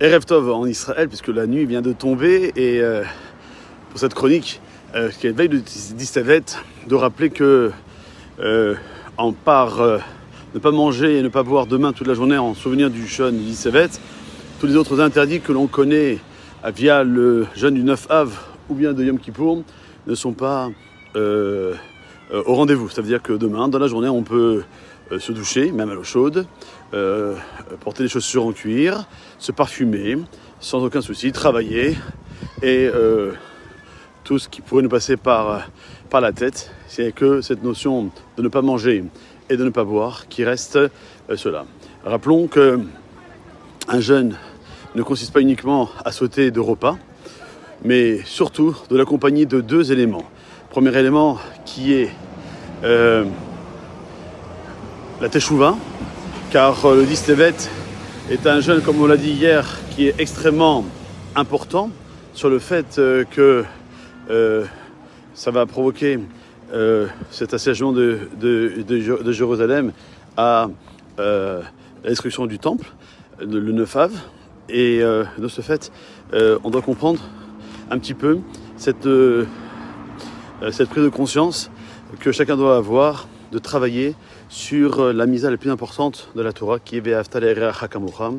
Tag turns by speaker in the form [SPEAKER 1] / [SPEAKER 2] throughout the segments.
[SPEAKER 1] Erev Tov en Israël, puisque la nuit vient de tomber, et pour cette chronique, qui est la veille de Distavet, de rappeler que en part ne pas manger et ne pas boire demain toute la journée en souvenir du jeûne du Distavet, tous les autres interdits que l'on connaît via le jeûne du 9 Av ou bien de Yom Kippour ne sont pas au rendez-vous. Ça veut dire que demain, dans la journée, on peut se doucher, même à l'eau chaude, porter des chaussures en cuir, se parfumer, sans aucun souci, travailler, et tout ce qui pourrait nous passer par la tête, c'est que cette notion de ne pas manger et de ne pas boire qui reste cela. Rappelons qu'un jeûne ne consiste pas uniquement à sauter de repas, mais surtout de l'accompagner de deux éléments. Premier élément qui est la Teshuvah, car le Distevet est un jeûne, comme on l'a dit hier, qui est extrêmement important sur le fait que ça va provoquer cet assiégement de Jérusalem à la destruction du temple, le 9 Av. Et de ce fait, on doit comprendre un petit peu cette prise de conscience que chacun doit avoir de travailler sur la misa la plus importante de la Torah, qui est Ve'ahavta l'ereacha kamocha,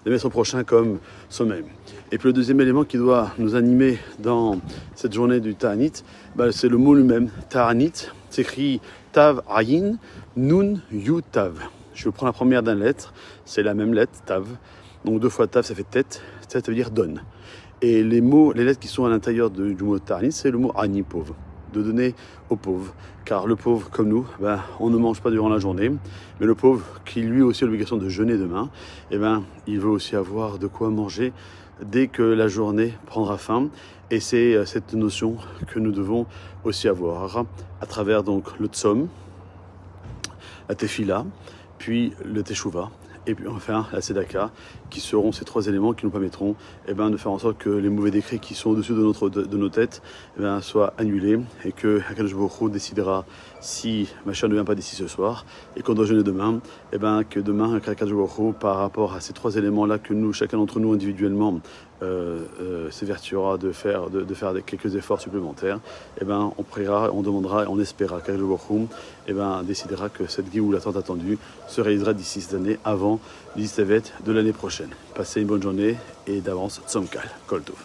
[SPEAKER 1] d'aimer son prochain comme soi-même. Et puis le deuxième élément qui doit nous animer dans cette journée du Ta'anit, c'est le mot lui-même. Ta'anit s'écrit Tav Ayin Nun Yu Tav. Je prends la première d'une lettre, c'est la même lettre, Tav. Donc deux fois Tav, ça fait tête, ça veut dire donne. Et les lettres qui sont à l'intérieur du mot Ta'anit, c'est le mot Ani, pauvre, de donner aux pauvres. Car le pauvre, comme nous, on ne mange pas durant la journée, mais le pauvre, qui lui aussi a l'obligation de jeûner demain, il veut aussi avoir de quoi manger dès que la journée prendra fin. Et c'est cette notion que nous devons aussi avoir à travers donc le Tzom, la Tefila, puis le Teshuvah, et puis enfin la Tzedaka, qui seront ces trois éléments qui nous permettront de faire en sorte que les mauvais décrets qui sont au-dessus de nos têtes soient annulés, et que Akadosh Baruch Hu décidera si Mashiach ne vient pas d'ici ce soir et qu'on doit jeûner demain, que demain Akadosh Baruch Hu, par rapport à ces trois éléments-là que nous, chacun d'entre nous individuellement, s'évertuera de faire quelques efforts supplémentaires, on priera, on demandera et on espérera qu'Akadosh Baruch Hu décidera que cette Géoula tant attendue se réalisera d'ici cette année, avant le Distevet de l'année prochaine. Passez une bonne journée et d'avance Tzom Kal. Kol Tov.